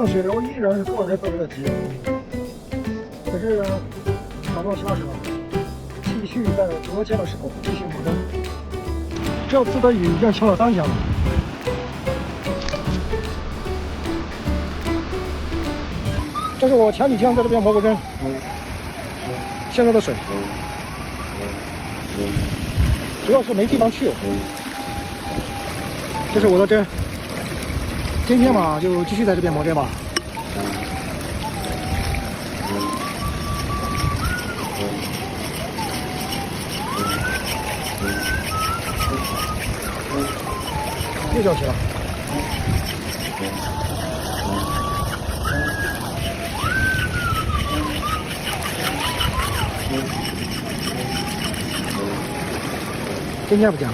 用水流依然是做人特别的急，可是找到其他时候，继续在隔间的时候继续补灯。这次的雨已经下了3天了。这是我前几天在这边磨过针，现在的水，主要是没地方去。这是我的针，今天嘛就继续在这边磨针吧。又叫起了。今天不讲。